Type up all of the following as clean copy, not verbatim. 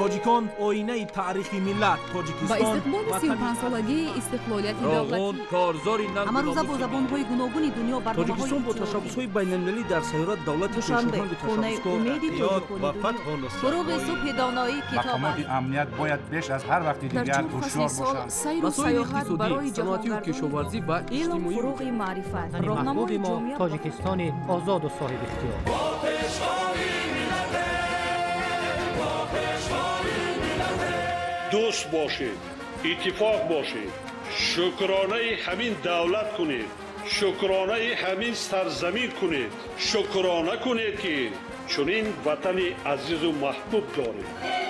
تاجیکان آینه تاریخی ملت با تاجیکستان استقبال 35 سالگی استقلالیت دولتی کارزاری اما روز با زبان‌های گوناگون دنیا تاجیکستان با تشبس‌های بین‌المللی در سیارت دولت دوشنبه خونه امیدی و فتح و غروب صبح دانایی کتاب مقامات امنیت باید بیش از هر وقت دیگر در چند هوشیار فصل سال باشند. سیر و سیاحت برای صنعتی و جهانگردانی کشاورزی و علم اجتماعی فروغ معرفت محبوب راهنمای ما جامعه تاجیکستان آزاد و صاحب اختیار. دوست باشید، اتفاق باشید، شکرانه همین دولت کنید، شکرانه همین سرزمین کنید، شکرانه کنید که چنین وطن عزیز و محبوب دارید.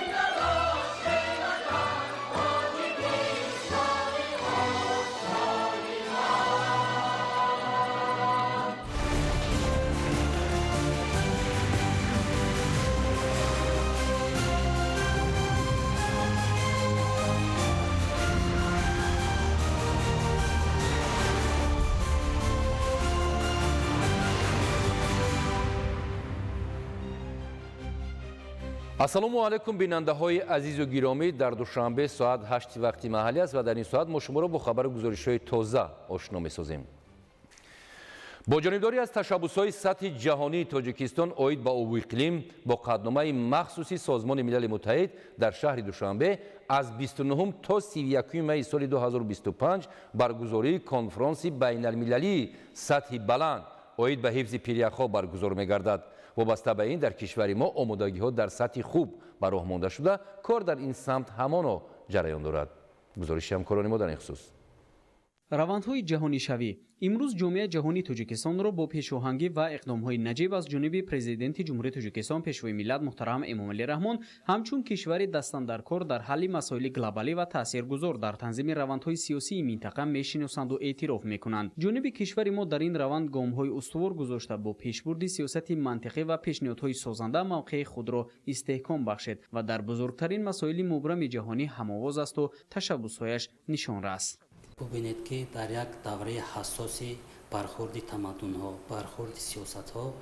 السلام علیکم بیننده های عزیز و گرامی. در دوشنبه ساعت 8 وقتی محلی است و در این ساعت ما شما را با خبر گزارش های تازه آشنا می‌سازیم. با جانبداری از تشبس‌های سطح جهانی تاجیکستان اوید به آب و اقلیم با قطعنامه مخصوصی سازمان ملل متحد در شهر دوشنبه از 29 تا 31 می سال 2025 برگزاری کنفرانس بین المللی سطح بلند اوید به حفظ پیریخ‌ها برگزار می‌گردد. وابسته به این در کشور ما آمادگی‌ها در سطح خوب به راه مانده شده، کار در این سمت همان جریان دارد. گزارش همکاران ما در این خصوص. روندهای جهانی شوی امروز جامعه جهانی تاجیکستان را با پیشاهنگی و اقدام‌های نجیب از جانب پرزیدنت جمهوری تاجیکستان پیشوای ملت محترم امامعلی رحمان همچون کشور دستاندرکار در حل مسائل گلوبالی و تاثیرگذار در تنظیم روندهای سیاسی منطقه میشناسند و اعتراف میکنند. جانب کشور ما در این روند گام‌های استوار گذاشته با پیشبرد سیاست منطقی و پیشنهادهای سازنده موقع خود را استحکام بخشید و در بزرگترین مسائل مبرم جهانی هم‌آواز است و تشبس‌هایش نشان است. ببینید که در یک دوره حساسی برخورد تمدن‌ها، برخورد سیاست‌ها،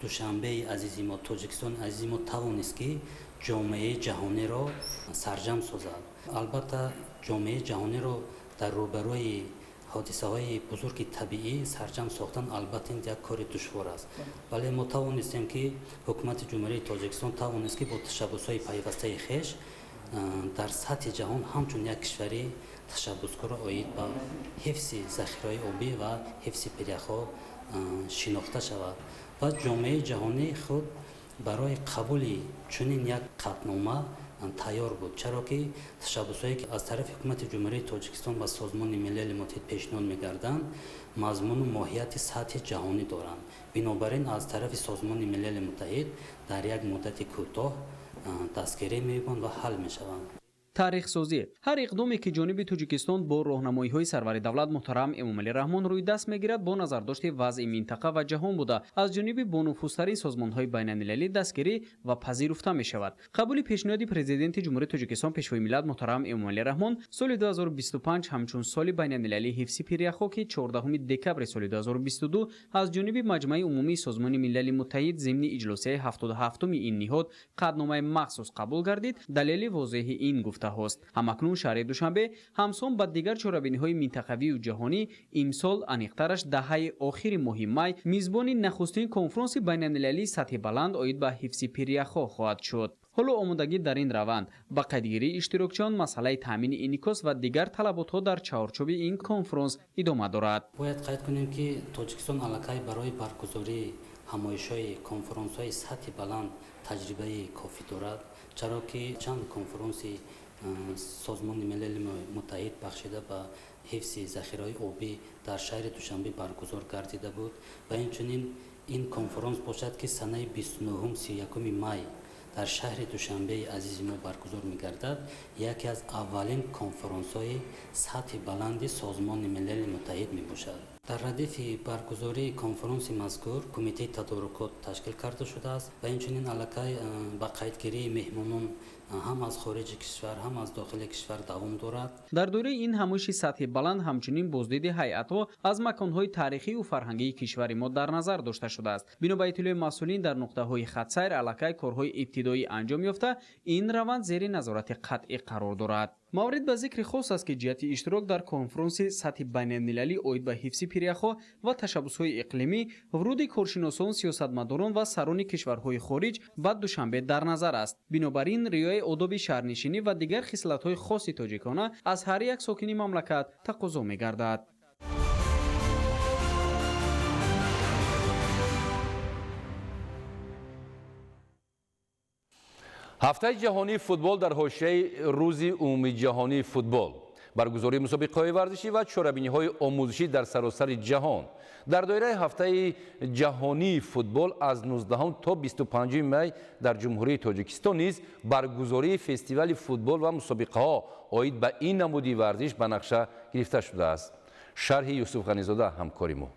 دوشنبه عزیز ما تاجیکستان عزیز ما توانست که جامعه جهانی را سرجم سازد. البته جامعه جهانی را در روبروی حادثه‌های بزرگ طبیعی سرجم ساختن البته یک کار دشوار است، ولی ما توانستیم که حکومت جمهوری تاجیکستان توانست که با تشبس‌های پیوسته خویش در سطح جهان همچون یک کشوری تشبسکار اوید با حفظ ذخیره آبی و حفظ پیریخ‌ها شناخته شود و جامعه جهانی خود برای قبول چنین یک قطعنامه تیار بود، چرا که تشبس‌هایی که از طرف حکومت جمهوری تاجیکستان و سازمان ملل متحد پیشنهاد می‌گردند مضمون و ماهیت سطح جهانی دارند. بنابراین از طرف سازمان ملل متحد در یک مدت کوتاه دستگیری می‌کنند و حل می‌شوند. تاریخ سازی هر اقدامی که جانب تاجیکستان با راهنمایی‌های سرور دولت محترم امامعلی رحمان روی دست میگیرد با نظر داشت وضع منطقه و جهان بوده از جانب با نفوذترین سازمان‌های بین‌المللی دستگیری و پذیرفته می‌شود. قبول پیشنهاد پرزیدنت جمهوری تاجیکستان پیشوای ملت محترم امامعلی رحمان سال 2025 همچون سال بین‌المللی حفظ پیریخ‌ها که 14 دکبر سال 2022 از جانب مجمع عمومی سازمان ملل متحد ضمن اجلاس 77 این نهاد قطعنامه مخصوص قبول گردید. دلیل واضح این گفته هست همکنون شهر دوشنبه همسان با دیگر چاره‌بینی‌های منطقوی و جهانی امسال انیقترش دهه آخر ماه می میزبان نخستین کنفرانس بین‌المللی سطح بلند اوید به حفظ پیریخ‌ها خواهد شد. حالا آمادگی در این روند با قیدگیری اشتراکچیان مسئله تامین انعکاس و دیگر طلبات‌ها در چارچوب این کنفرانس ادامه دارد. باید قید کنیم که تاجیکستان علاقه برای برگزاری همایش‌های کنفرانس‌های سطح بلند تجربه کافی دارد، چرا که چند کنفرانس سازمان ملل متحد بخشیده به حفظ ذخیره آبی در شهر دوشنبه برگزار گردیده بود و اینچنین این کنفرانس باشد که سنه 29 31 می در شهر دوشنبه عزیز ما برگزار می‌گردد. یکی از اولین کنفرانس‌های سطح بلند سازمان ملل متحد میباشد. در ردیف برگزاری کنفرانس مذکور کمیته تدارکات تشکیل کرده شده است و اینچنین علاقه به قیدگیری مهمانان ҳам аз хориҷи кишвар ҳам аз дохили кишвар давом дорад. дар дораи ин ҳамоиши сатҳи баланд ҳамчунин боздиди ҳайъатҳо аз маконҳои таърихиву фарҳангии кишвари мо дар назар дошта шудааст. бино ба иттилои масъулин дар нуқтаҳои хатсайр аллакай корҳои ибтидоӣ анҷом ёфта, ин раванд зери назорати қатъӣ қарор дорад. маврид ба зикри хос аст ки ҷиҳати иштирок дар конфронси сатҳи байналмилалӣ оид ба ҳифзи пиряхҳо ва ташаббусҳои иқлимӣ вуруди коршиносон, сиёсатмадорон ва сарони кишварҳои хориҷ ба душанбе дар назар аст. бинобар ин риояи одоби шаҳрнишинӣ ва дигар хислатҳои хоси тоҷикона аз ҳар як сокини мамлакат тақозо мегардад. ҳафтаи ҷаҳонии футбол дар ҳошияи рӯзи умуми ҷаҳонии футбол, баргузории мусобиқаҳои варзишӣ ва чорабиниҳои омӯзишӣ дар саросари ҷаҳон. дар доираи ҳафтаи ҷаҳонии футбол аз 19 то 25 май дар ҷумҳурии тоҷикистон низ баргузории фестивали футбол ва мусобиқаҳо оид ба ин намуди варзиш ба нақша гирифта шудааст. шарҳи Юсуф Ғанизода ҳамкори мо.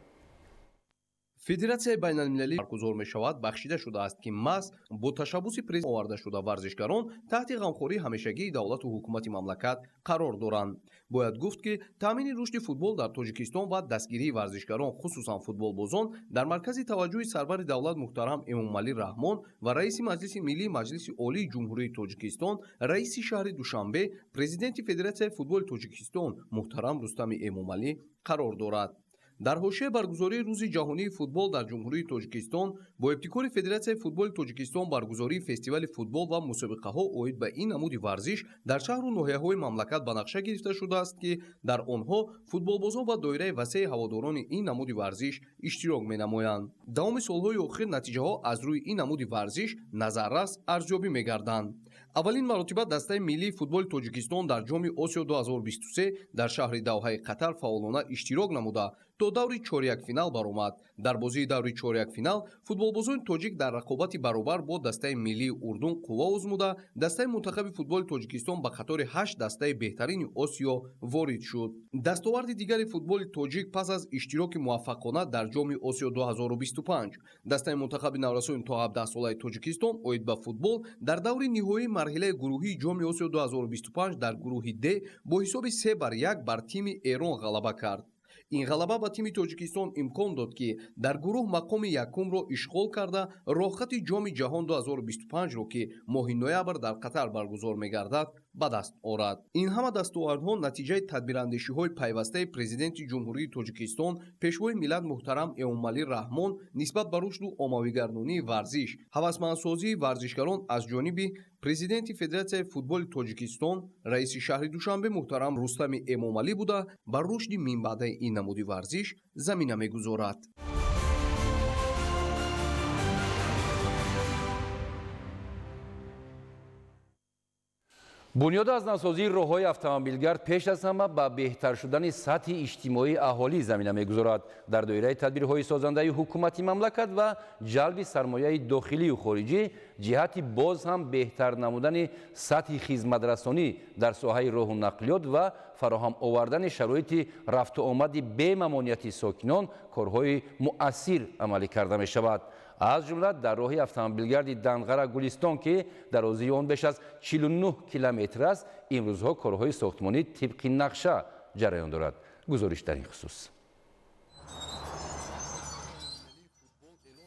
федератсияи байналмилалӣ баргузор мешавад бахшида шудааст ки маҳз бо ташаббуси президент оварда шуда варзишгарон таҳти ғамхории ҳамешагии давлату ҳукумати мамлакат қарор доранд. бояд гуфт ки таъмини рушди футбол дар тоҷикистон ва дастгирии варзишгарон хусусан футболбозон дар маркази таваҷҷӯҳи сарвари давлат муҳтарам Эмомалӣ Раҳмон ва раиси маҷлиси миллии маҷлиси олии ҷумҳурии Тоҷикистон, раиси шаҳри Душанбе, президенти федератсияи футболи Тоҷикистон муҳтарам Рустами Эмомалӣ қарор дорад. дар ҳошияи баргузории рӯзи ҷаҳонии футбол дар ҷумҳурии тоҷикистон бо ибтикори федератсияи футболи тоҷикистон баргузории фестивали футбол ва мусобиқаҳо оид ба ин намуди варзиш дар шаҳру ноҳияҳои мамлакат ба нақша гирифта шудааст ки дар онҳо футболбозон ва доираи васеъи ҳаводорони ин намуди варзиш иштирок менамоянд. давоми солҳои охир натиҷаҳо аз рӯи ин намуди варзиш назаррас арзёбӣ мегарданд. аввалин маротиба дастаи миллии футболи тоҷикистон дар ҷоми осиё 2023 дар шаҳри Давҳаи Қатар фаъолона иштирок намуда то даври чорякфинал баромад. дар бозии даври чорякфинал футболбозони тоҷик дар рақобати баробар бо дастаи миллии Урдун қувва озмуда, дастаи мунтахаби футболи Тоҷикистон ба қатори 8 дастаи беҳтарини Осиё ворид шуд. дастоварди дигари футболи тоҷик пас аз иштироки муваффақона дар ҷоми Осиё 2025, дастаи мунтахаби наврасони то 17 солаи Тоҷикистон оид ба футбол дар даври ниҳоии марҳилаи гурӯҳии ҷоми Осиё 2025 дар гурӯҳи Д бо ҳисоби 3-1 бар тими Эрон ғалаба кард. ин ғалаба ба тими Тоҷикистон имкон дод ки дар гурӯҳ мақоми якумро ишғол карда роҳхати ҷоми ҷаҳон 2025ро ки моҳи ноябр дар Қатар баргузор мегардад ба даст орад. ин ҳама дастовардҳо натиҷаи тадбирандешиҳои пайвастаи президенти ҷумҳурии Тоҷикистон пешвои миллат муҳтарам Эмомалӣ Раҳмон нисбат ба рушду оммавигардонии варзиш, ҳавасмандсозии варзишгарон аз ҷониби президенти федератсияи футболи Тоҷикистон, раиси шаҳри Душанбе муҳтарам Рустами Эмомалӣ буда ба рушди минбаъдаи ин намуди варзиш замина мегузорад. бунёд аз навсозии роҳҳои автомобилгард пеш аз ҳама ба беҳтар шудани сатҳи иҷтимоии аҳолӣ замина мегузорад. дар доираи тадбирҳои созандаи ҳукумати мамлакат ва ҷалби сармояи дохилию хориҷӣ ҷиҳати боз ҳам беҳтар намудани сатҳи хизматрасонӣ дар соҳаи роҳу нақлиёт ва фароҳам овардани шароити рафту омади бемамонияти сокинон корҳои муассир амалӣ карда мешавад. аз ҷумла дар роҳи автомобилгарди Данғара Гулистон ки дарозии он беш аз 49 километр аст, имрӯзҳо корҳои сохтмонӣ тибқи нақша ҷараён дорад. гузориш дар ин хусус.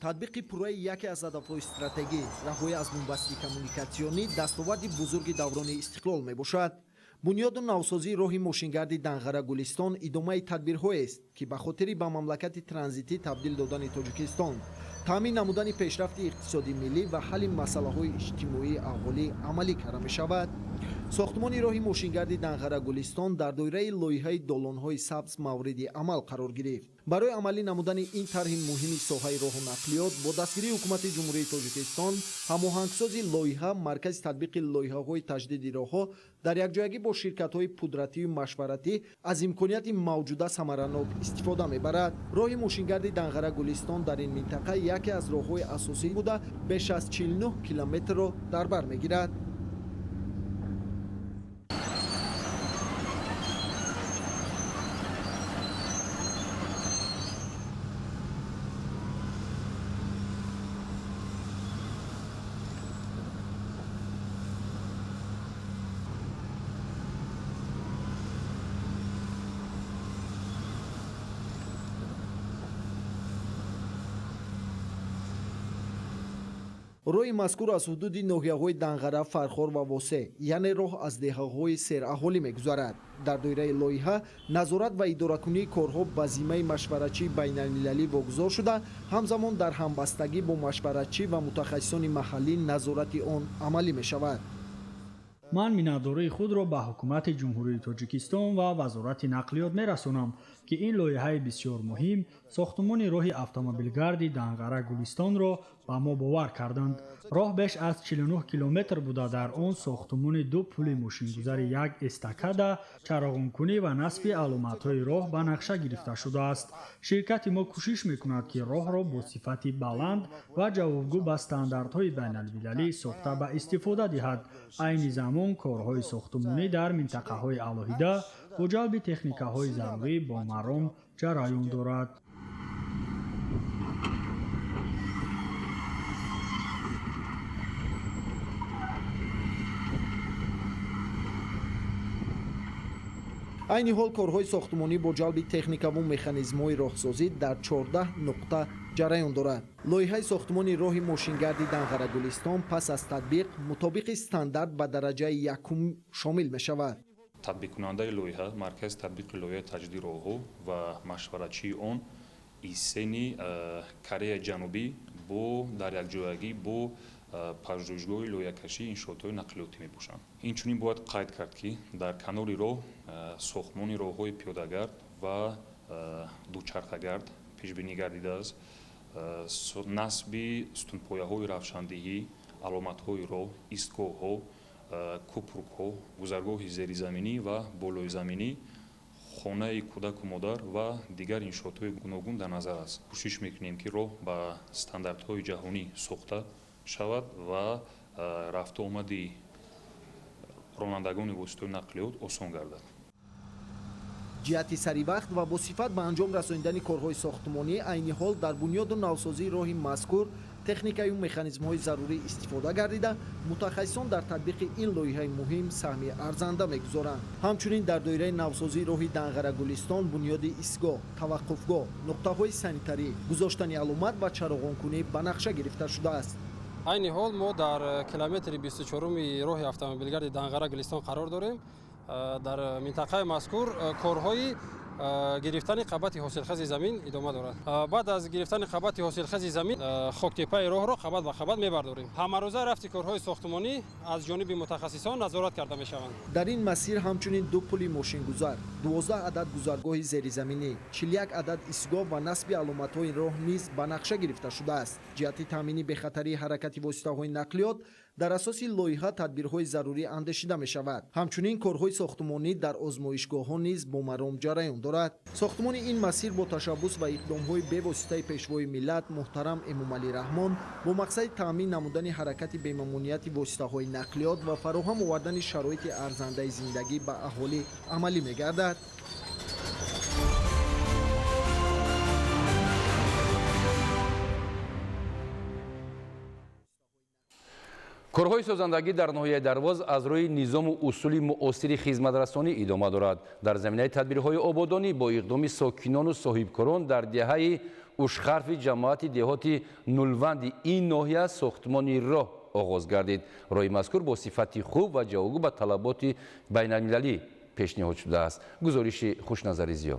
татбиқи пурраи яке аз ҳадафҳои стратегӣ раҳоӣ аз бумбастии коммуникатсионӣ дастоварди бузурги даврони истиқлол мебошад. бунёду навсозии роҳи мошингарди Данғара Гулистон идомаи тадбирҳоест ки ба хотири ба мамлакати транзитӣ табдил додани Тоҷикистон, таъмин намудани пешрафти иқтисоди миллӣ ва ҳалли масъалаҳои иҷтимоии аҳолӣ амалӣ карда мешавад. сохтмони роҳи мошингарди Данғара Гулистон дар доираи лоиҳаи долонҳои сабз мавриди амал қарор гирифт. барои амалӣ намудани ин тарҳи муҳими соҳаи роҳу нақлиёт бо дастгирии ҳукумати ҷумҳурии Тоҷикистон, ҳамоҳангсози лоиҳа, маркази татбиқи лоиҳаҳои таҷдиди роҳҳо дар якҷоягӣ бо ширкатҳои пудратию машваратӣ аз имконияти мавҷуда самаранок истифода мебарад. роҳи мошингарди Данғара Гулистон дар ин минтақа яке аз роҳҳои асосӣ буда беш аз 49 километрро дар бар мегирад. роҳи мазкур аз ҳудуди ноҳияҳои Данғара, Фархор ва Восе, яъне роҳ аз деҳаҳои сераҳолӣ мегузарад. Дар доираи лоиҳа назорат ва идоракунии корҳо ба зиммаи машваратчии байналмилалӣ вогузор шуда, ҳамзамон дар ҳамбастагӣ бо машваратчӣ ва мутахассисони маҳаллӣ назорати он амалӣ мешавад. ман миннатдории худро ба ҳукумати ҷумҳурии Тоҷикистон ва вазорати нақлиёт мерасонам, ки ин лоиҳаи бисёр муҳим сохтмони роҳи автомобилгарди Данғара-Гулистонро ба мо бовар карданд. роҳ беш аз 49 километр буда дар он сохтмони ду пули мошингузари як эстакада, чароғонкунӣ ва насби аломатҳои роҳ ба нақша гирифта шудааст. ширкати мо кӯшиш мекунад, ки роҳро бо сифати баланд ва ҷавобгӯ ба стандартҳои байналмилалӣ сохта ба истифода диҳад. айни замон корҳои сохтмонӣ дар минтақаҳои алоҳида бо ҷалби техникаҳои зарурӣ бо маром ҷараён дорад. айни ҳол корҳои сохтмонӣ бо ҷалби техникаву механизмҳои роҳсозӣ дар 14 нуқта ҷараён дорад. лоиҳаи сохтмони роҳи мошингарди Данғара-Гулистон пас аз татбиқ мутобиқи стандарт ба дараҷаи якум шомил мешавад. татбиқкунандаи лоиҳа маркази татбиқи лоиҳаи таҷдиди роҳҳо ва машваратчии он ИСН-и Кореяи Ҷанубӣ бо дар якҷоягӣ бо пажӯҳишгоҳи лоиҳакашии иншоотҳои нақлиётӣ мебошанд. инчунин бояд қайд кард, ки дар канори роҳ сохтмони роҳҳои пиёдагард ва дучархагард пешбинӣ гардидааст. насби стунпояҳои равшандиҳӣ, аломатҳои роҳ, истгоҳҳо, кӯпрукҳо, гузаргоҳи зеризаминӣ ва болои заминӣ, хонаи кӯдаку модар ва дигар иншоотҳои гуногун дар назар аст. кӯшиш мекунем, ки роҳ ба стандартҳои ҷаҳонӣ сохта шавад ва рафту омади ронандагони воситаҳои нақлиёт осон гардад. ҷиҳати саривақт ва босифат ба анҷом расонидани корҳои сохтмонӣ айни ҳол дар бунёду навсозии роҳи мазкур техникаю механизмҳои зарурӣ истифода гардида, мутахассисон дар татбиқи ин лоиҳаи муҳим саҳми арзанда мегузоранд. ҳамчунин дар доираи навсозии роҳи Данғара-Гулистон бунёди истгоҳ, таваққуфгоҳ, нуқтаҳои санитарӣ, гузоштани аломат ва чароғонкунӣ ба нақша гирифта шудааст. айни ҳол мо дар километри 24-уми роҳи автомобилгарди Данғара-Гулистон қарор дорем. дар минтақаи мазкур корҳои гирифтани қабати ҳосилхази замин идома дорад. баъд аз гирифтани қабати ҳосилхази замин хоктепаи роҳро қабат ба қабат мебардорем. ҳамарӯза рафти корҳои сохтмонӣ аз ҷониби мутахассисон назорат карда мешаванд. дар ин масир ҳамчунин ду пули мошингузар, 12 адад гузаргоҳи зеризаминӣ, 41 адад истгоҳ ва насби аломатҳои роҳ низ ба нақша гирифта шудааст. ҷиҳати таъмини бехатарии ҳаракати воситаҳои нақлиёт дар асоси лоиҳа тадбирҳои зарурӣ андешида мешавад. ҳамчунин корҳои сохтмонӣ дар озмоишгоҳҳо низ бо маром ҷараён дорад. сохтмони ин масир бо ташаббус ва иқдомҳои бевоситаи пешвои миллат муҳтарам Эмомалӣ Раҳмон бо мақсади таъмин намудани ҳаракати бемамонияти воситаҳои нақлиёт ва фароҳам овардани шароити арзандаи зиндагӣ ба аҳолӣ амалӣ мегардад. корҳои созандагӣ дар ноҳияи Дарвоз аз рӯи низому усули муосири хизматрасонӣ идома дорад. дар заминаи тадбирҳои ободонӣ бо иқдоми сокинону соҳибкорон дар диҳаи ушхарфи ҷамоати деҳоти нулванди ин ноҳия сохтмони роҳ оғоз гардид. роҳи мазкур бо сифати хуб ва ҷавобгӯ ба талаботи байналмилалӣ пешниҳод шудааст. гузориши Хушназари Зиё.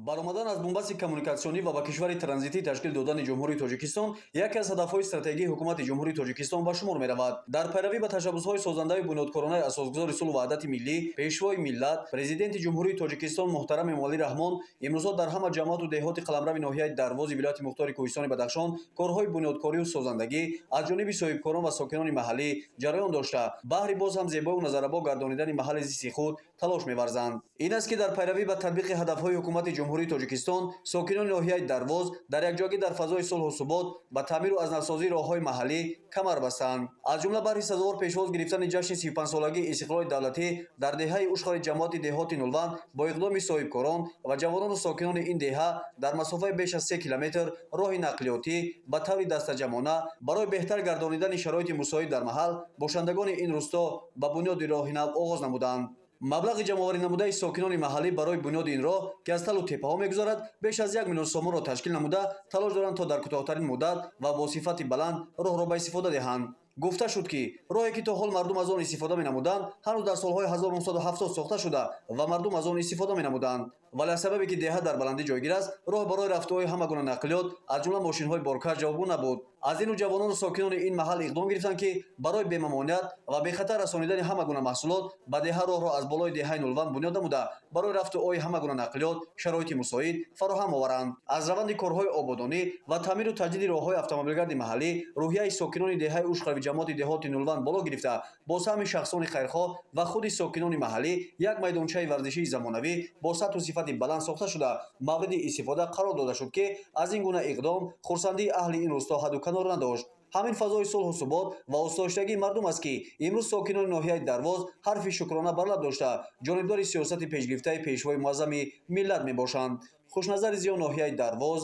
баромадан аз бомбаси коммуникатсионӣ ва ба кишвари транзитӣ ташкил додани ҷумҳурии Тоҷикистон яке аз ҳадафҳои стратегияи ҳукумати ҷумҳурии Тоҷикистон ба шумор меравад. дар пайравӣ ба ташаббусҳои созандави бунёдкоронаи асосгузори сулҳу ваҳдати миллӣ, пешвои миллат, президенти ҷумҳурии Тоҷикистон муҳтарам Эмомалӣ Раҳмон имрӯзҳо дар ҳама ҷамоату деҳоти қаламрави ноҳияи Дарвози вилояти мухтори Кӯҳистони Бадахшон корҳои бунёдкорию созандагӣ аз ҷониби соҳибкорон ва сокинони маҳаллӣ ҷараён дошта, баҳри боз ҳам зебою назарабо гардонидани маҳалли зисти худ талош меварзанд. ин аст ки дар пайравӣ ба татбиқи ҳадафҳои ҳукумати ҷумҳурии Тоҷикистон сокинони ноҳияи Дарвоз дар якҷоягӣ дар фазои сулҳу субот ба таъмиру азнавсозии роҳҳои маҳаллӣ камар бастанд. аз ҷумла баҳри сазовор пешвоз гирифтани ҷашни 35-солагии истиқлоли давлатӣ дар деҳаи ушхари ҷамоати деҳоти Нулванд бо иқдоми соҳибкорон ва ҷавонону сокинони ин деҳа дар масофаи беш аз 3 километр роҳи нақлиётӣ ба таври дастаҷамона барои беҳтар гардонидани шароити мусоид дар маҳал бошандагони ин рӯсто ба бунёди роҳи нав оғоз намуданд. маблағи ҷамъоварӣ намудаи сокинони маҳаллӣ барои бунёди ин роҳ ки аз талу теппаҳо мегузарад беш аз 1 миллион сомонро ташкил намуда талош доранд то дар кӯтоҳтарин муддат ва бо сифати баланд роҳро ба истифода диҳанд. гуфта шуд ки роҳе ки то ҳол мардум аз он истифода менамуданд ҳанӯз дар солҳои 1970 сохта шуда ва мардум аз он истифода менамуданд, вале аз сабабе ки деҳа дар баландӣ ҷойгир аст роҳ барои рафтуҳои ҳама гуна нақлиёт аз ҷумла мошинҳои боркаш ҷавобгӯ набуд. аз ину ҷавонону сокинони ин маҳал иқдом гирифтанд ки барои бемамоният ва бехатар расонидани ҳама гуна маҳсулот ба деҳа роҳро аз болои деҳаи нулванд бунёд намуда барои рафтуҳои ҳама гуна нақлиёт шароити мусоид фароҳам оваранд. аз раванди корҳои ободонӣ ва таъмиру таҷдиди роҳҳои автомобилгарди маҳаллӣ рӯҳияи сокинони деҳаи ушқави ҷамоати деҳоти нулванд боло гирифта бо саҳми шахсони хайрхоҳ ва худи сокинони маҳаллӣ як майдончаи варзишии замонавӣ бо сатҳу сифати баланд сохта шуда мавриди истифода қарор дода шуд ки аз ин гуна иқдом хурсандии аҳли ин рӯсто ҳадду канор надошт. ҳамин фазои сулҳу субот ва осоиштагии мардум аст ки имрӯз сокинони ноҳияи Дарвоз ҳарфи шукрона бар лаб дошта ҷонибдори сиёсати пешгирифтаи пешвои муаззами миллат мебошанд. хушназари Зиё, ноҳияи Дарвоз,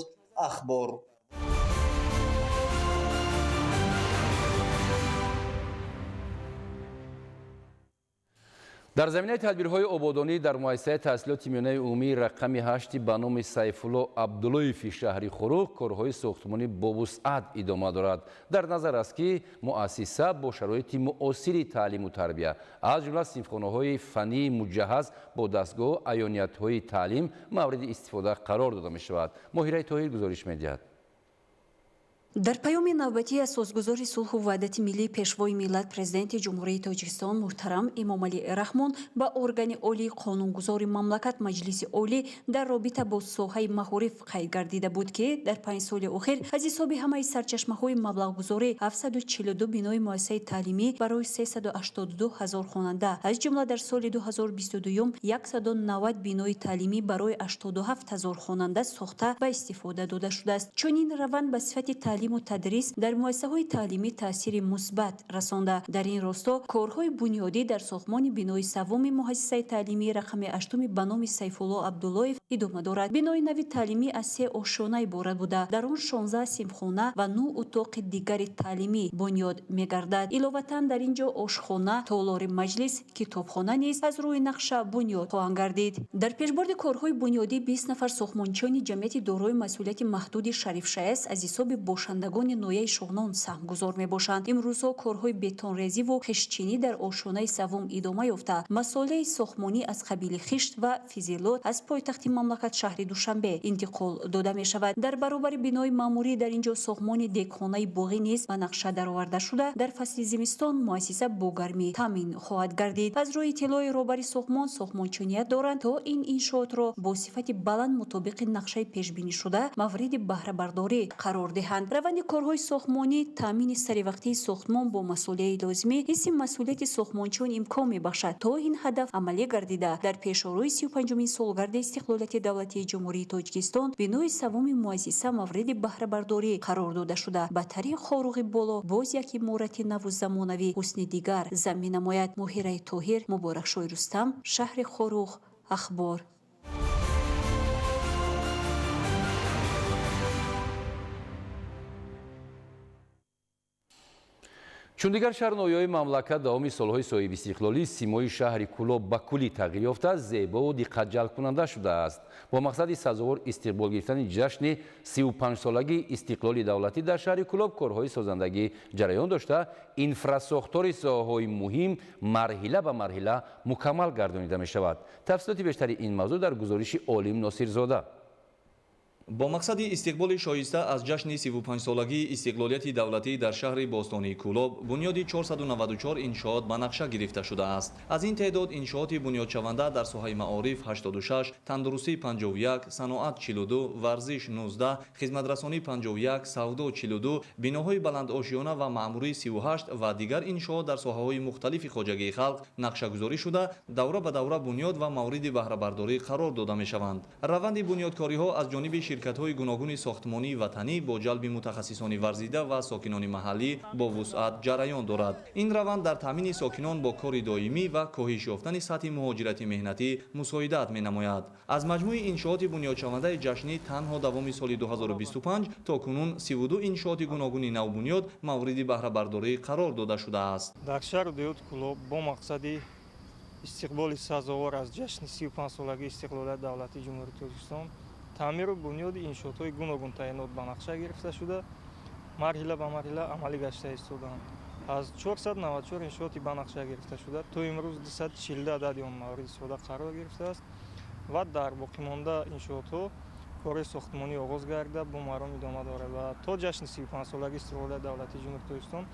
Ахбор. дар заминаи тадбирҳои ободонӣ дар муассисаи таҳсилоти миёнаи умумии рақами 8 ба номи Сайфулло Абдуллоеви шаҳри Хуруғ корҳои сохтмонӣ бо вусъат идома дорад. дар назар аст ки муассиса бо шароити муосири таълиму тарбия аз ҷумла синфхонаҳои фаннии муҷаҳҳаз бо дастгоҳу аёниятҳои таълим мавриди истифода қарор дода мешавад. моҳираи тоҳир гузориш медиҳад. дар паёми навбатии асосгузори сулҳу ваҳдати миллӣ пешвои миллат президенти ҷумҳурии Тоҷикистон муҳтарам Эмомалӣ Раҳмон ба органи олии қонунгузори мамлакат маҷлиси олӣ дар робита бо соҳаи маъориф қайд гардида буд ки дар 5 соли охир аз ҳисоби ҳамаи сарчашмаҳои маблағгузорӣ 742 бинои муассисаи таълимӣ барои 382 ҳазор хонанда, аз ҷумла дар соли 2022 190 бинои таълимӣ барои 87 ҳазор хонанда сохта ва истифода дода шудааст. чунин раванд ба сифати таълиму тадрис дар муассисаҳои таълимӣ таъсири мусбат расонда. дар ин росто корҳои бунёдӣ дар сохтмони бинои саввуми муассисаи таълимии рақами 8 ба номи Сайфулло Абдуллоев идома дорад. бинои нави таълимӣ аз 3 ошона иборат буда дар он 16 симхона ва 9 утоқи дигари таълимӣ бунёд мегардад. иловатан дар ин ҷо ошхона, толори маҷлис, китобхона низ аз рӯи нақша бунёд хоҳанд гардид. дар пешбарди корҳои бунёдӣ 20 нафар сохтмончиёни ҷамъияти дорои масъулияти маҳдуди Шарифшаҳс аз ҳисоби бошандагони ноҳияи Шоҳнон саҳмгузор мебошанд. имрӯзҳо корҳои бетонрезиву хиштчинӣ дар ошонаи саввум идома ёфта масолеи сохтмонӣ аз қабили хишт ва физилот аз пойтахти мамлакат шаҳри Душанбе интиқол дода мешавад. дар баробари бинои маъмурӣ дар ин ҷо сохтмони декхонаи боғӣ низ ба нақша дароварда шуда дар фасли зимистон муассиса бо гармӣ таъмин хоҳад гардид. аз рӯи иттилои роҳбари сохтмон сохтмончиният доранд то ин иншоотро бо сифати баланд мутобиқи нақшаи пешбинишуда мавриди баҳрабардорӣ қарор диҳанд. раванди корҳои сохтмонӣ, таъмини саривақтии сохтмон бо масъулияи лозимӣ ҳисси масъулияти сохтмончиён имкон мебахшад то ин ҳадаф амалӣ гардида дар пешоруи 35-умин солгарди истиқлолияти давлатии ҷумҳурии Тоҷикистон бинои саввуми муассиса мавриди баҳрабардорӣ қарор дода шуда бадтари хоруғи боло боз як иморати наву замонавӣ ҳусни дигар зам менамояд. моҳираи тоҳир, Муборакшои Рустам, шаҳри Хоруғ, Ахбор. чун дигар шаҳрноёи мамлакат давоми солҳои соҳиби истиқлолӣ симои шаҳри Кӯлоб ба куллӣ тағйир ёфта зебову диққатҷалбкунанда шудааст. бо мақсади сазовор истиқбол гирифтани ҷашни 35-солагии истиқлоли давлатӣ дар шаҳри Кӯлоб корҳои созандагӣ ҷараён дошта инфрасохтори соҳаҳои муҳим марҳила ба марҳила мукаммал гардонида мешавад. тафсилоти бештари ин мавзӯъ дар гузориши Олим Носирзода. бо мақсади истиқболи шоиста аз ҷашни 35-солагии истиқлолияти давлатӣ дар шаҳри бостонии Кӯлоб бунёди 494 иншоот ба нақша гирифта шудааст. аз ин теъдод иншооти бунёдшаванда дар соҳаи маориф 86, тандурустӣ 51, саноат 42, варзиш 19, хизматрасонӣ 51, савдо 42, биноҳои баландошиёна ва маъмурӣ 38 ва дигар иншоот дар соҳаҳои мухталифи хоҷагии халқ нақшагузорӣ шуда давра ба давра бунёд ва мавриди баҳрабардорӣ қарор дода мешаванд. раванди бунёдкориҳо аз ҷониби ширкатҳои гуногуни сохтмонӣ ватанӣ бо ҷалби мутахассисони варзида ва сокинони маҳаллӣ бо вусъат ҷараён дорад. ин раванд дар таъмини сокинон бо кори доимӣ ва коҳиш ёфтани сатҳи муҳоҷирати меҳнатӣ мусоидат менамояд. аз маҷмӯи иншооти бунёдшавандаи ҷашнӣ танҳо давоми соли 2025 то кунун 32 иншооти гуногуни навбунёд мавриди баҳрабардорӣ қарор дода шудааст. дар шаҳри Кӯлоб бо мақсади استقبال سازوار از جشن 35 سالگی استقلال دولتی جمهوری تاجیکستان تعمیر و بنیاد انشاءات گوناگون تعیینات به نقشه گرفته شده مرحله به مرحله عملی گشته ایستادند. از 494 انشاءاتی به نقشه گرفته شده تا امروز 240 عدد آن مورد استفاده قرار گرفته است و در باقی مانده انشاءات‌ها کار ساختمانی آغاز گردیده با مرام ادامه دارد و تا جشن 35 سالگی استقلال دولتی جمهوری تاجیکستان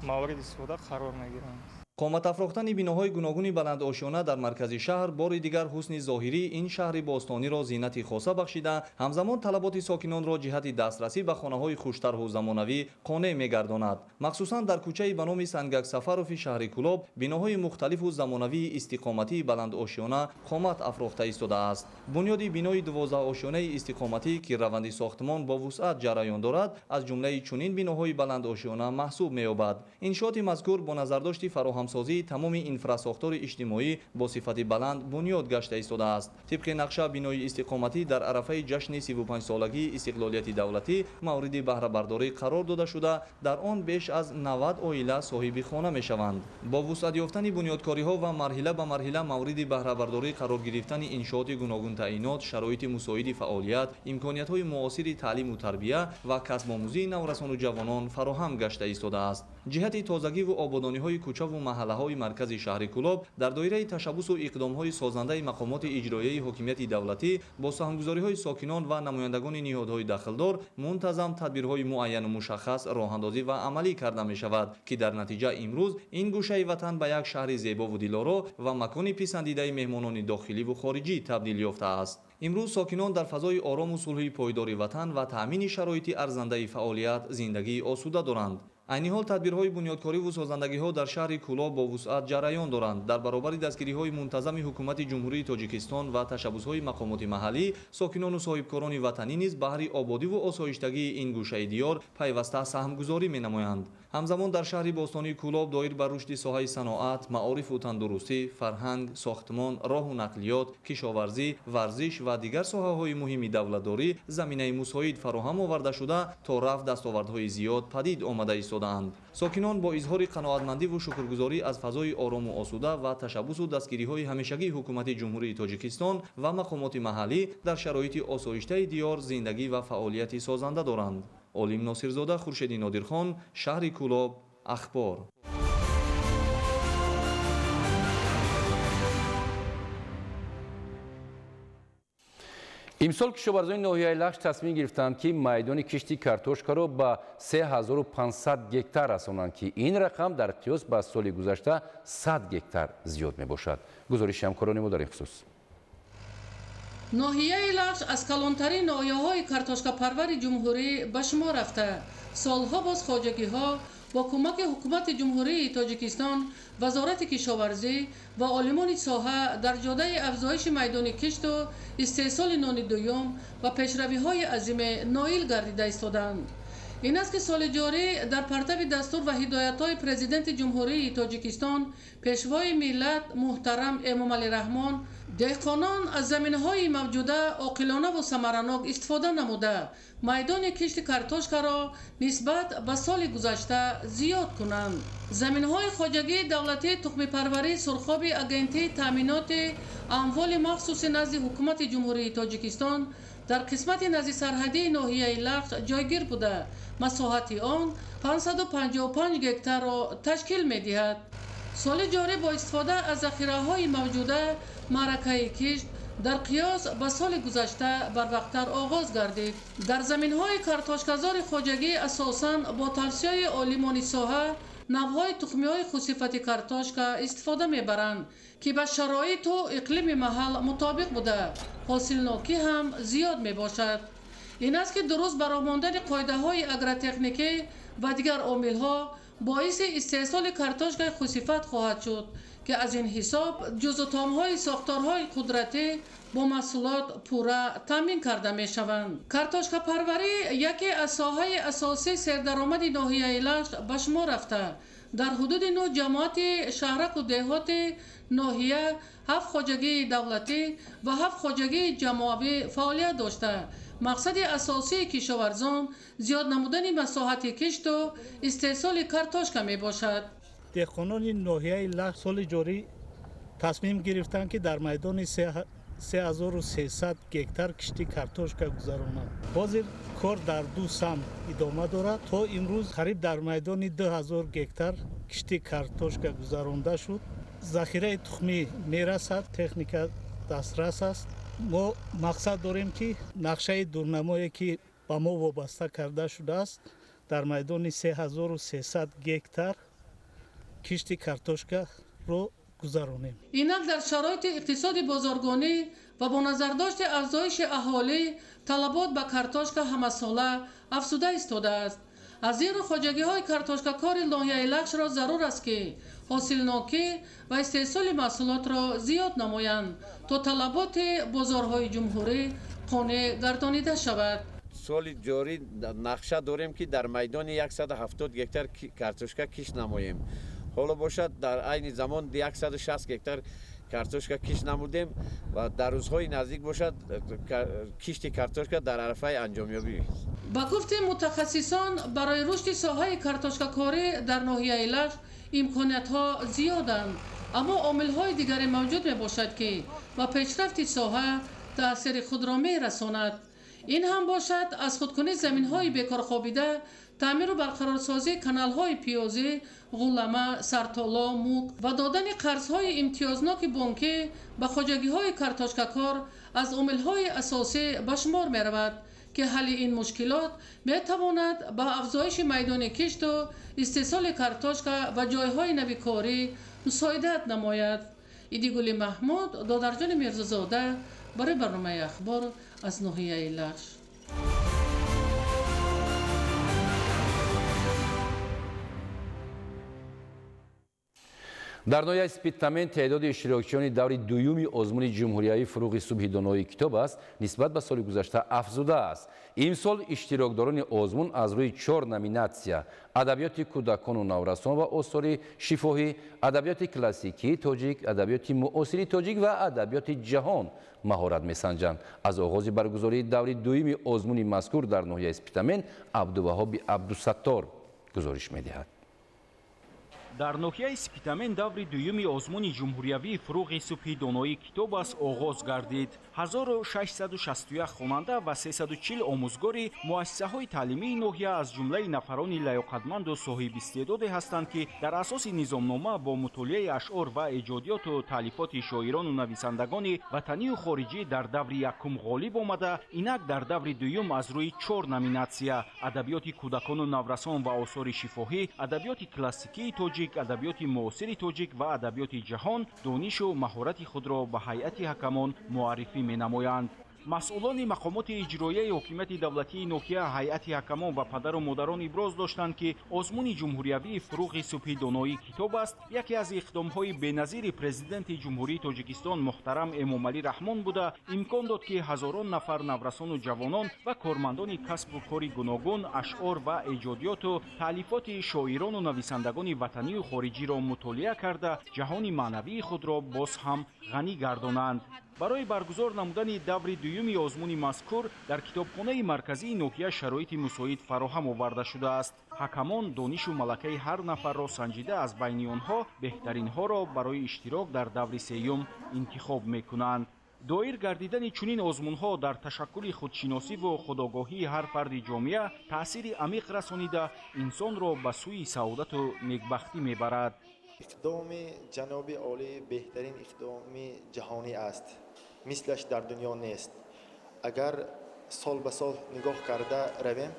مورد استفاده قرار می‌گیرند. قامت افروختن بیناهای گوناگون بلند آشیانه در مرکز شهر بار دیگر حسن ظاهری این شهر باستانی را زینتی خاصه بخشیده، همزمان طلبات ساکنان را جهت دسترسی به خانه‌های خوش‌طرح و زمانوی قانع می‌گرداند. مخصوصا در کوچه به نام سنگک سفروف شهر کلاب بیناهای مختلف و زمانوی استقامتی بلند آشیانه قامت افروخته ایستاده است. بنیاد بینای 12 آشیانه استقامتی که روند ساختمان با وسعت جریان دارد، از جمله چنین بیناهای بلند آشیانه محسوب می‌یابد. انشاءات مذکور با نظرداشت فراهمسازی تمام اینفراساختار اجتماعی با صفت بلند بنیاد گشته ایستاده است. طبق نقشه بینای استقامتی در عرفه جشن 35 سالگی استقلالیت دولتی مورد بهره برداری قرار داده شده، در آن بیش از 90 عائله صاحب خانه میشوند. با وسعت یافتن بنیادکاری‌ها و مرحله به مرحله مورد بهره برداری قرار گرفتن انشاءات گوناگون تعیینات، شرایط مساعد فعالیت، امکانیت‌های معاصر تعلیم و تربیت و کسب آموزی نورسان و جوانان فراهم گشته ایستاده است. جهت تازگی و آبادانی‌های کوچه و محله‌های مرکز شهر کلاب در دایره تشبث و اقدام‌های سازنده مقامات اجرایی حکومت دولتی با سهمگذاری‌های ساکنان و نمایندگان نهادهای دخلدار منتظم تدبیرهای معین و مشخص راه‌اندازی و عملی کرده می‌شود که در نتیجه امروز این گوشه وطن به یک شهر زیبا و دلارا و مکان پسندیده مهمانان داخلی و خارجی تبدیل یافته است. امروز ساکنان در فضای آرام و صلح پایدار وطن و تأمین شرایط ارزنده فعالیت زندگی آسوده دارند. عین حال تدبیرهای بنیادکاری و سازندگی‌ها در شهر کلاب با وسعت جریان دارند. در برابر دستگیری‌های منتظم حکومت جمهوری تاجیکستان و تشبث‌های مقامات محلی، ساکنان و صاحبکاران وطنی نیز بهر آبادی و آسایشگی این گوشه دیار پیوسته سهمگذاری می‌نمایند. همزمان در شهر باستانی کلاب دایر بر رشد ساحه صنعت، معارف و تندرستی، فرهنگ، ساختمان، راه و نقلیات، کشاورزی، ورزش و دیگر ساحه‌های مهم دولتداری زمینه مساعد فراهم آورده شده تا رفع دستاوردهای زیاد پدید آمده ایستاده‌اند. ساکنان با اظهار قناعتمندی و شکرگزاری از فضای آرام و آسوده و تشبث و دستگیری‌های همیشگی حکومت جمهوری تاجیکستان و مقامات محلی در شرایط آسایشته دیار زندگی و فعالیت سازنده دارند. عالم ناصرزاده، خورشید نادرخان، شهر کلاب، اخبار. امسال کشاورزان ناحیه لخش تصمیم گرفتند که میدان کشتی کارتوشکا را به 3500 گکتار رسانند که این رقم در قیاس با سال گذشته 100 گکتار زیاد می باشد. گزارش همکاران ما در این خصوص. ناحیه لخش از کلانترین ناحیه‌های کارتوشکا پرور جمهوری به شمار رفته. سالها باز خواجگی‌ها با کمک حکومت جمهوری تاجیکستان، وزارت کشاورزی و عالمان ساحه در جاده افزایش میدان کشت و استحصال نان دوم و پیشروی‌های عظیم نائل گردیده ایستادند. این است که سال جاری در پرتو دستور و هدایت‌های پرزیدنت جمهوری تاجیکستان پیشوای ملت محترم امامعلی رحمان دهقانان از زمین‌های موجوده عاقلانه و ثمرناک استفاده نموده میدان کشت کارتوشکا را نسبت به سال گذشته زیاد کنند. زمین‌های خواجگی دولتی تخم پروری سرخاب اگنتی تامینات اموال مخصوص نزد حکومت جمهوری تاجیکستان در قسمت نزد سرحدی ناحیه لخش جایگیر بوده. مساحت آن 555 گکتار را تشکیل می‌دهد. سال جاری با استفاده از ذخیره‌های موجوده معرکه کشت در قیاس به سال گذشته بروقتر آغاز گردید. در زمین‌های کارتوشکازار خواجگی اساساً با توصیه عالمان ساحه نوهای تخمی‌های خوصفت کارتوشکا استفاده می‌برند که به شرایط و اقلیم محل مطابق بوده. حاصلناکی هم زیاد می‌باشد. این است که درست برآمدن قاعده‌های اگرتکنیکی و دیگر عامل‌ها باعث استحصال کارتوشکای خوصفت خواهد شد که از این حساب جزء طعم‌های ساختارهای قدرتی با محصولات پورا تامین کرده می‌شوند. کارتوشکا پروری یکی از ساحه‌های اساسی سردرآمد ناحیه لخش به شمار رفته. در حدود 9 جماعت شهرک و دهات ناحیه 7 خواجگی دولتی و 7 خواجگی جماعی فعالیت داشته. مقصد اساسی کشاورزان زیاد نمودن مساحت کشت و استحصال کارتوشکا می باشد. دهقانان ناحیه لخش سال جاری تصمیم گرفتند که در میدان 3300 گکتار کشتی کارتوشکا گذرانند. حاضر کار در دو سمت ادامه دارد. تا امروز قریب در میدان 2000 گکتار کشتی کارتوشکا گذرانده شد. ذخیره تخمی میرسد، تکنیک دسترس است. ما مقصد داریم که نقشه دورنمایی که با ما وابسته کرده شده است در میدان 3300 گکتار کشتی کارتوشکا رو گذرانیم. اینک در شرایط اقتصاد بازارگانی و با نظر داشت افزایش اهالی طلبات به کارتوشکا همساله افزوده ایستاده است. از این رو خواجگی های کارتوشکا کار ناحیه لکش را ضرور است که حاصلناکی و استحصال محصولات را زیاد نمایند تا طلبات بازارهای جمهوری قانع گردانیده شود. سال جاری نقشه داریم که در میدان 170 گکتار کارتوشکا کشت نماییم. حالا باشد در عین زمان 160 گکتار کارتوشکا کشت نمودیم و در روزهای نزدیک باشد کشت کارتوشکا در عرفه انجامیابی. با گفت متخصصان برای رشد ساحه کارتوشکا کاری در ناحیه لکش امکانات ها زیادند، اما عامل های دیگری موجود می باشد که با پیشرفت ساحه تأثیر خود را می رساند. این هم باشد از خودکنی زمین های بیکار خوابیده، تعمیر و برقرارسازی کانال های پیازی، غولامه، سرتالا، موک و دادن قرض های امتیازناک بانکی به خواجگی های کارتوشکا کار از عامل های اساسی به شمار می رود که حل این مشکلات می تواند به افزایش میدان کشت و استحصال کارتوشکا و جایهای نوی کاری مساعدت نماید. ایدیگولی محمود، دادرجان میرزازاده، برای برنامه اخبار از ناحیه لکش. در ناحیه اسپیدتمن تعداد اشتراکچیان دوری دویومی آزمون جمهوریایی فروغ صبح دانایی کتاب است نسبت به سال گذشته افزوده است. امسال اشتراکداران آزمون از روی 4 نامیناسیا ادبیات کودکان و نورسان و آثار شفاهی، ادبیات کلاسیکی تاجیک، ادبیات معاصر تاجیک و ادبیات جهان مهارت می‌سنجند. از آغاز برگزاری دوره دوم آزمون مذکور در ناحیه اسپیدتمن عبدالوهاب عبدالستار گزارش می‌دهد. در ناحیه اسپیدتمن دوری دوم آزمون جمهوریوی فروغ صبح دانایی کتاب است آغاز گردید. 1661 خواننده و 340 آموزگاری مؤسسه‌های تعلیمی ناحیه از جمله نفران لیاقتمند و صاحب استعداد هستند که در اساس نظامنامه با مطالعه اشعار و ایجادیات و تالیفات شاعران و نویسندگان وطنی و خارجی در دور یکم غالب آمده، اینک در دور دوم از روی 4 نامیناسیا ادبیات کودکان و نورسان و آثار شفاهی، ادبیات کلاسیکی تاجیک، ادبیات معاصر تاجیک و ادبیات جهان دانش و مهارت خود را به هیئت حکمان معرفی می‌نمایند. مسئولان مقامات اجرایی حکومت دولتی ناحیه، هیئت حکمان و پدر و مادران ابراز داشتند که آزمون جمهوریوی فروغ صبح دانایی کتاب است یکی از اقدام‌های بی‌نظیر پرزیدنت جمهوری تاجیکستان محترم امامعلی رحمان بوده امکان داد که هزاران نفر نورسان و جوانان و کارمندان کسب و کاری گوناگون اشعار و ایجادیات و تالیفات شاعران و نویسندگان وطنی و خارجی را مطالعه کرده جهان معنوی خود را باز هم غنی گردانند. برای برگزار نمودن دور دوم آزمون مذکور در کتابخانه مرکزی ناحیه شرایط مساعد فراهم آورده شده است. حکمان دانش و ملکه هر نفر را سنجیده از بین آنها بهترین ها را برای اشتراک در دور سوم انتخاب میکنند. دایر گردیدن چنین آزمون ها در تشکل خودشناسی و خودآگاهی هر فرد جامعه تأثیر عمیق رسانیده انسان را به سوی سعادت و نیکبختی میبرد. اقدام جناب عالی بهترین اقدام جهانی است. مثلش در دنیا نیست. اگر سال به سال نگاه کرده رویم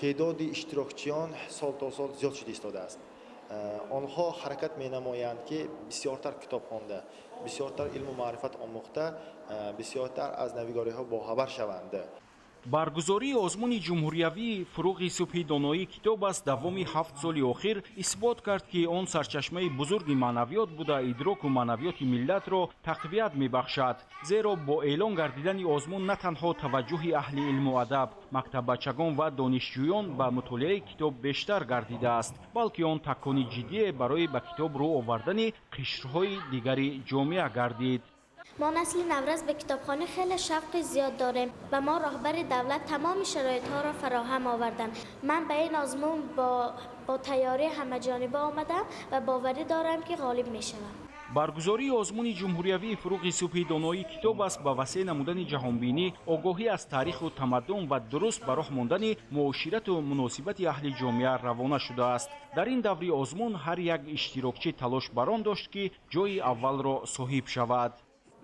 تعداد اشتراکچیان سال تا سال زیاد شده ایستاده است. آنها حرکت می نمایند که بسیارتر کتاب خوانده، بسیارتر علم و معرفت آموخته، بسیارتر از نویگاری ها باخبر شوند. برگزاری آزمون جمهوریوی فروغ صبح دانایی کتاب است دوام 7 سال اخیر اثبات کرد که آن سرچشمه بزرگ معنویات بوده ادراک و معنویات ملت را تقویت میبخشد، زیرا با اعلان گردیدن آزمون نه تنها توجه اهل علم و ادب، مکتبچگان و دانشجویان به مطالعه کتاب بیشتر گردیده است، بلکه آن تکانی جدی برای به کتاب رو آوردن قشرهای دیگری جامعه گردید. ما نسل نورس به کتابخانه خیلی شوق زیاد داریم و ما راهبر دولت تمام شرایط ها را فراهم آوردن. من به این آزمون با تیاری همه جانبه آمدم و باوری دارم که غالب می شوم. баргузории озмуни ҷумҳуриявии фуруғи субҳи доноии китоб аст ба васеъ намудани ҷаҳонбинӣ, огоҳӣ аз таъриху тамаддун ва дуруст ба роҳ мондани муоширату муносибати аҳли ҷомеа равона шудааст. дар ин даври озмун ҳар як иштирокчӣ талош бар он дошт ки ҷои аввалро соҳиб шавад.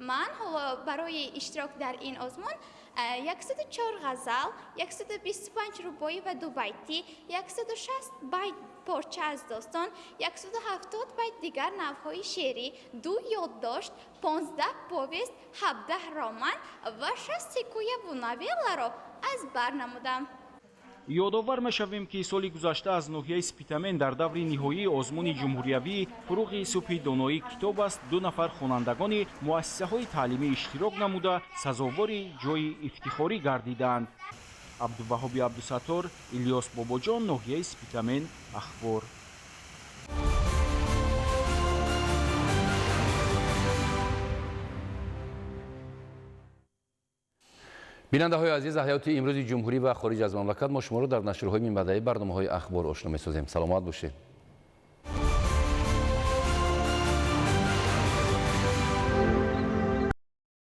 ман ҳоло барои иштирок дар ин озмун 104 ғазал, 125 рубоӣ ва дубайти, 160 байт порча аз достон, 170 байт дигар навъҳои шеърӣ, 2 ёддошт, 15 повест, 17 роман ва 6 ҳикояву новелларо аз бар намудам. ёдовар мешавем ки соли гузашта аз ноҳияи Спитамен дар даври ниҳоии озмуни ҷумҳуриявии фуруғи субҳи доноии китоб аст 2 нафар хонандагони муассисаҳои таълимӣ иштирок намуда сазовори ҷои ифтихорӣ гардиданд. абдуваҳоби абдусаттор, Илёс Бобоҷон, ноҳияи Спитамен, ахбор. бинандаҳои азиз, аз ҳаёти имрӯзи ҷумҳурӣ ва хориҷ аз мамлакат мо шуморо дар нашрҳои минбаъдаи барномаҳои ахбор ошно месозем. саломат бошед.